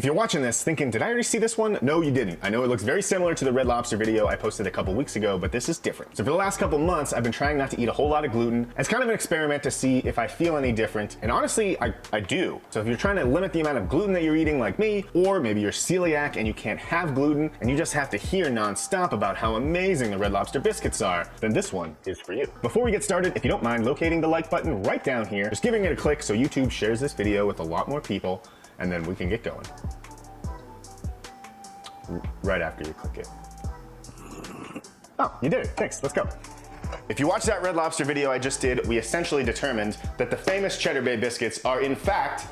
If you're watching this thinking, did I already see this one? No, you didn't. I know it looks very similar to the Red Lobster video I posted a couple weeks ago, but this is different. So for the last couple months, I've been trying not to eat a whole lot of gluten. It's kind of an experiment to see if I feel any different. And honestly, I do. So if you're trying to limit the amount of gluten that you're eating like me, or maybe you're celiac and you can't have gluten and you just have to hear nonstop about how amazing the Red Lobster biscuits are, then this one is for you. Before we get started, if you don't mind locating the like button right down here, just giving it a click so YouTube shares this video with a lot more people, and then we can get going. Right after you click it. Oh, you did it. Thanks. Let's go. If you watched that Red Lobster video I just did, we essentially determined that the famous Cheddar Bay biscuits are in fact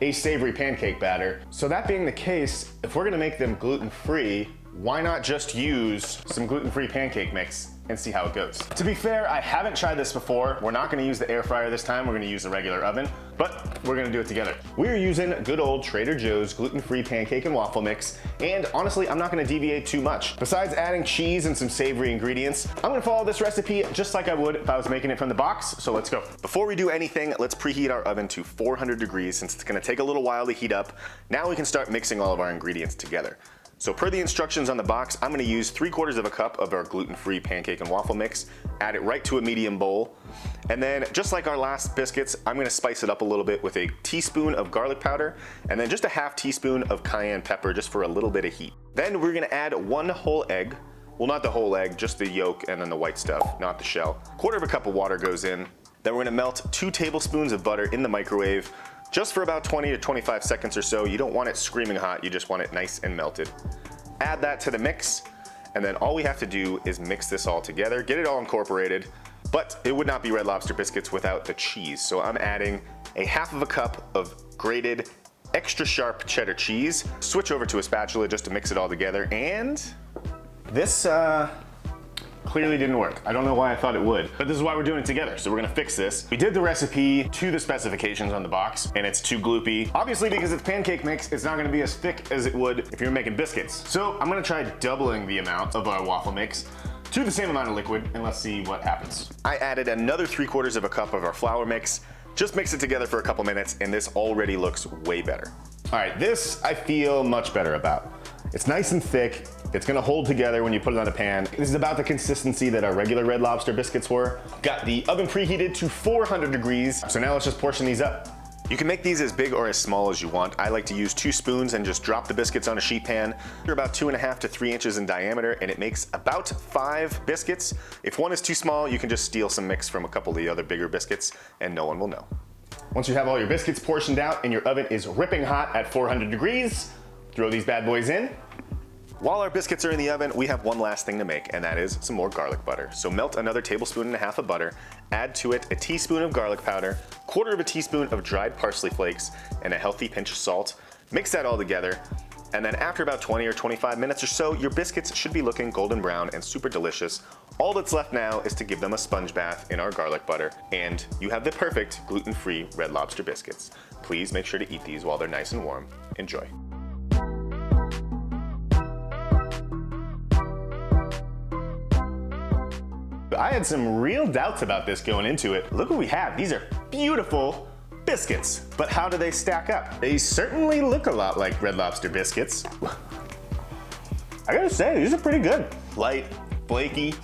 a savory pancake batter. So that being the case, if we're gonna make them gluten-free, why not just use some gluten-free pancake mix and see how it goes? To be fair, I haven't tried this before. We're not gonna use the air fryer this time. We're gonna use the regular oven, but we're gonna do it together. We're using good old Trader Joe's gluten-free pancake and waffle mix, and honestly, I'm not gonna deviate too much. Besides adding cheese and some savory ingredients, I'm gonna follow this recipe just like I would if I was making it from the box, so let's go. Before we do anything, let's preheat our oven to 400 degrees since it's gonna take a little while to heat up. Now we can start mixing all of our ingredients together. So per the instructions on the box, I'm gonna use 3/4 of a cup of our gluten-free pancake and waffle mix, add it right to a medium bowl, and then just like our last biscuits, I'm gonna spice it up a little bit with a teaspoon of garlic powder, and then just a half teaspoon of cayenne pepper just for a little bit of heat. Then we're gonna add 1 whole egg. Well, not the whole egg, just the yolk and then the white stuff, not the shell. 1/4 of a cup of water goes in. Then we're gonna melt 2 tablespoons of butter in the microwave, just for about 20 to 25 seconds or so. You don't want it screaming hot, you just want it nice and melted. Add that to the mix, and then all we have to do is mix this all together, get it all incorporated, but it would not be Red Lobster biscuits without the cheese. So I'm adding a 1/2 cup of grated extra sharp cheddar cheese. Switch over to a spatula just to mix it all together, and this clearly didn't work. I don't know why I thought it would, but this is why we're doing it together. So we're gonna fix this. We did the recipe to the specifications on the box, and it's too gloopy. Obviously, because it's pancake mix, it's not gonna be as thick as it would if you're making biscuits. So I'm gonna try doubling the amount of our waffle mix to the same amount of liquid, and let's see what happens. I added another 3/4 of a cup of our flour mix. Just mix it together for a couple minutes, and this already looks way better. All right, this I feel much better about. It's nice and thick. It's gonna hold together when you put it on a pan. This is about the consistency that our regular Red Lobster biscuits were. Got the oven preheated to 400 degrees. So now let's just portion these up. You can make these as big or as small as you want. I like to use 2 spoons and just drop the biscuits on a sheet pan. They're about 2.5 to 3 inches in diameter, and it makes about 5 biscuits. If one is too small, you can just steal some mix from a couple of the other bigger biscuits and no one will know. Once you have all your biscuits portioned out and your oven is ripping hot at 400 degrees, throw these bad boys in. While our biscuits are in the oven, we have one last thing to make, and that is some more garlic butter. So melt another 1.5 tablespoons of butter, add to it a teaspoon of garlic powder, 1/4 of a teaspoon of dried parsley flakes, and a healthy pinch of salt. Mix that all together, and then after about 20 or 25 minutes or so, your biscuits should be looking golden brown and super delicious. All that's left now is to give them a sponge bath in our garlic butter, and you have the perfect gluten-free Red Lobster biscuits. Please make sure to eat these while they're nice and warm. Enjoy. I had some real doubts about this going into it. Look what we have. These are beautiful biscuits. But how do they stack up? They certainly look a lot like Red Lobster biscuits. I gotta say, these are pretty good. Light, flaky,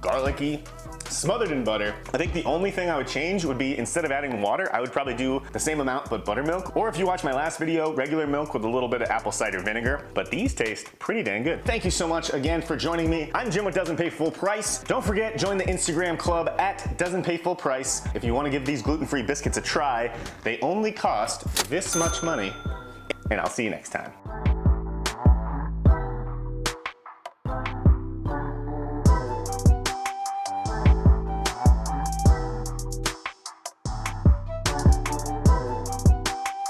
garlicky, smothered in butter. I think the only thing I would change would be, instead of adding water, I would probably do the same amount but buttermilk. Or if you watch my last video, regular milk with a little bit of apple cider vinegar. But these taste pretty dang good. Thank you so much again for joining me. I'm Jim with Doesn't Pay Full Price. Don't forget, join the Instagram club at Doesn't Pay Full Price. If you want to give these gluten-free biscuits a try, they only cost this much money. And I'll see you next time.